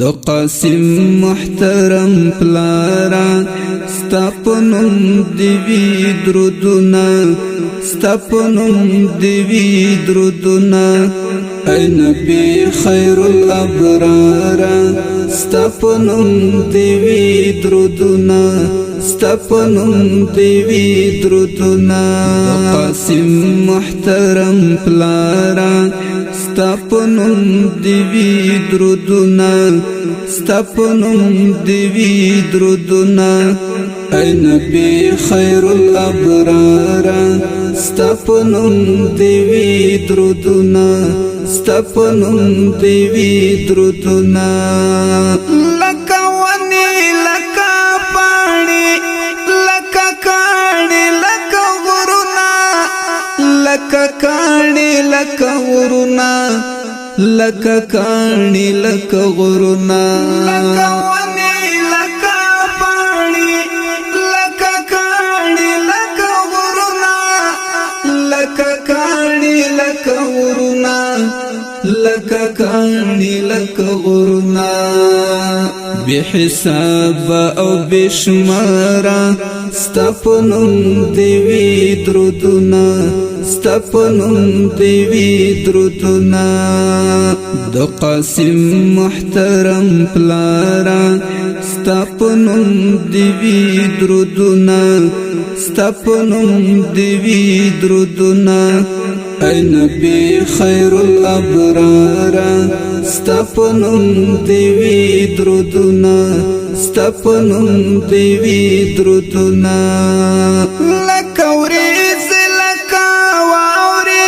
د قاسم محترم پلارا ستاپنم دیوی درودنا ستاپنم دیوی درودنا اے نبی خیر الابرارا ستاپنم دیوی درودنا ستاپنم دیوی درودنا قاسم محترم پلارا ستاپنم دیوی درودنا ستاپنم دیوی درودنا اے نبی خیر الابرارا ستاپنم دیوی درودنا ستاپنم دیوی درودنا لکا ونی لکا پانی لکا کانی لکا غرونا لکا کانی لکا غرونا لکا کانی لکا غرونا لکا ونی لکا پانی لکا کانی لکا غرونا لکا کانی لکا غرونا لکا کانی لکا غرونا بحساب او بشمارا ستاپنم دیوی درودنا ستاپنم دیوی درودنا د قاسم محترم پلارا ستاپنم دیوی درودنا ستاپنم دیوی درودنا اے نبی خیر الابرارا ستاپنم دیوی درودنا ستاپنم دیوی درودنا لکا وریز لکا واوری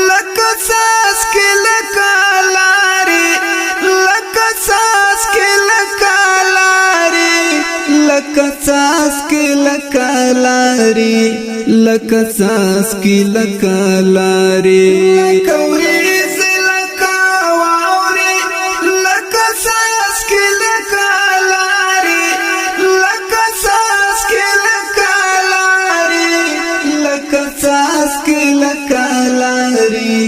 لکا ساس کی لکا لاری لکا ساس کی لکا لاری لکا ساس کی لکا لاری لکا ساس کی لکا لاری لکا وریز لکا واوری لکا ساس کی لکا لاری لکا ساس کی لکا لاری لکا ساس کی لکا لاری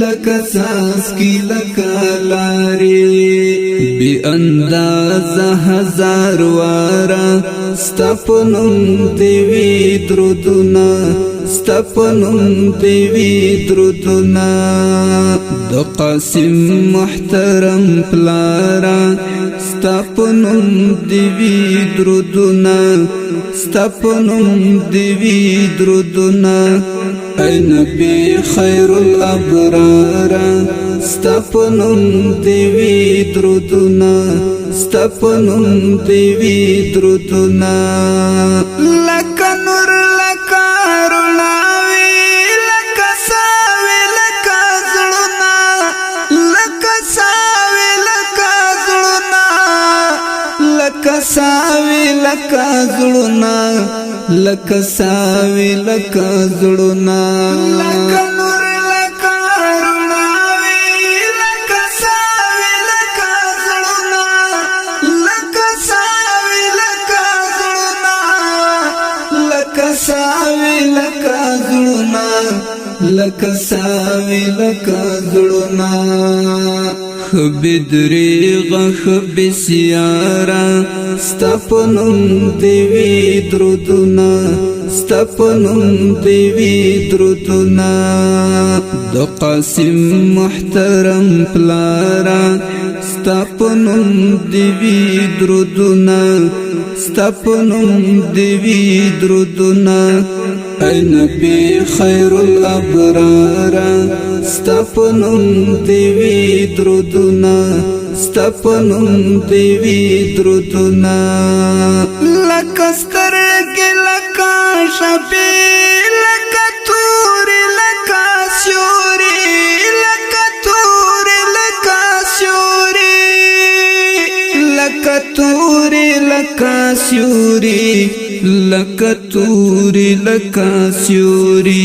لکا ساس کی لکا لاری بی انداز ہزار وارا ستاپنم دیوی درودنا ستاپنم دیوی درودنا د قاسم محترم پلارا ستاپنم دیوی درودنا ستاپنم دیوی درودنا اے نبی خیر الابرارا ستاپنم دیوی درودنا ستاپنم دیوی درودنا لکا نور لکا روناوی لکا ساوی لکا زړونا لکا ساوی لکا زړونا لکا ساوی لکا زړونا لکا ساوی لکا زړونا لکا نور لکا روناوی لکا ساوی لکا زړونا لکا ساوی لکا زړونا لکا ساوی لکا زړونا لکا ساوی لکا زړونا خبدریغ خبسیارا ستاپنم دیوی درودنا ستاپنم دیوی درودنا د قاسم محترم پلارا ستاپنم دیوی درودنا ستاپنم دیوی درودنا اے نبی خیر الابرارا ستاپنم دیوی درودنا ستاپنم دیوی درودنا لکا سترگی لکا شپی لکا توری لکا سیوری لکا توری لکا سیوری لکا توری لکا سیوری لکا توری لکا سیوری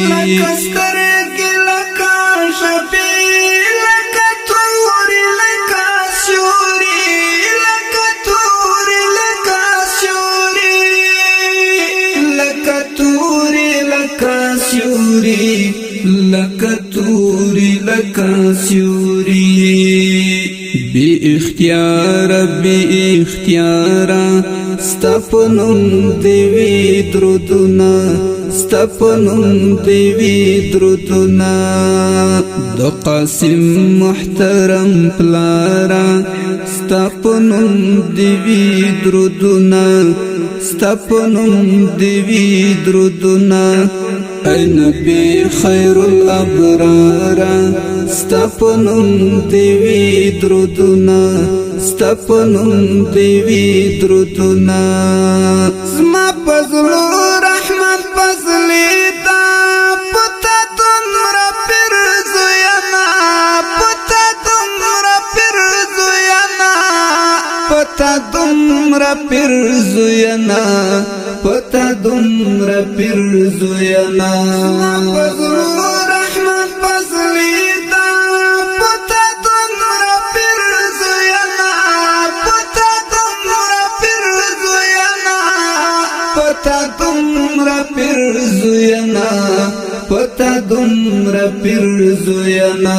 لکا سترگی لکا شپی لکا توری لکا سیوری لکا توری لکا سیوری لکا توری لکا سیوری لکا توری لکا سیوری بی اختیار ستپنم دیوی درودنا ستپنم دیوی درودنا د قاسم محترم پلارا ستپنم دیوی درودنا ستپنم دیوی درودنا اے نبی خیر الابرار ستپنم دیوی درودنا ستپنم دیوی درودنا زما پزلو رحمت پزلی دا پتا تمرا پر زوینا پتا تمرا پر زوینا پتا تمرا پر زوینا پتا تمرا پر زوینا پزلو رحمت پزلی دا پتا تمرا پر زوینا پتا تمرا پر زوینا پتا تمرا پر زوینا پتا تمرا پر زوینا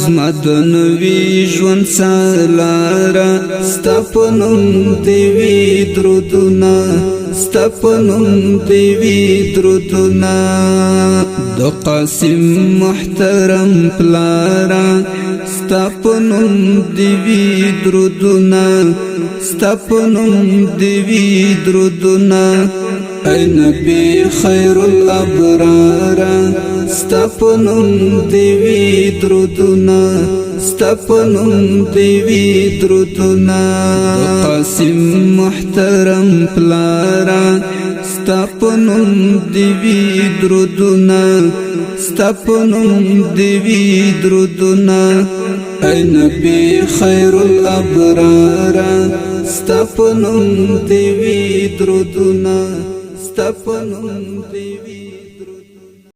زما د نوی ژوند سالارا ستپنم دیوی درودنا ستپنم دیوی درودنا د قاسم محترم پلارا ستپنم دیوی درودنا ستپنم دیوی درودنا اے نبی خیر الابرار ستپنم دیوی درودنا ستپنم دیوی درودنا قاسم محترم پلارا ستپنم دیوی درودنا ستپنم دیوی درودنا اے نبی خیر الابرار ستپنم دیوی درودنا ستپنم دیوی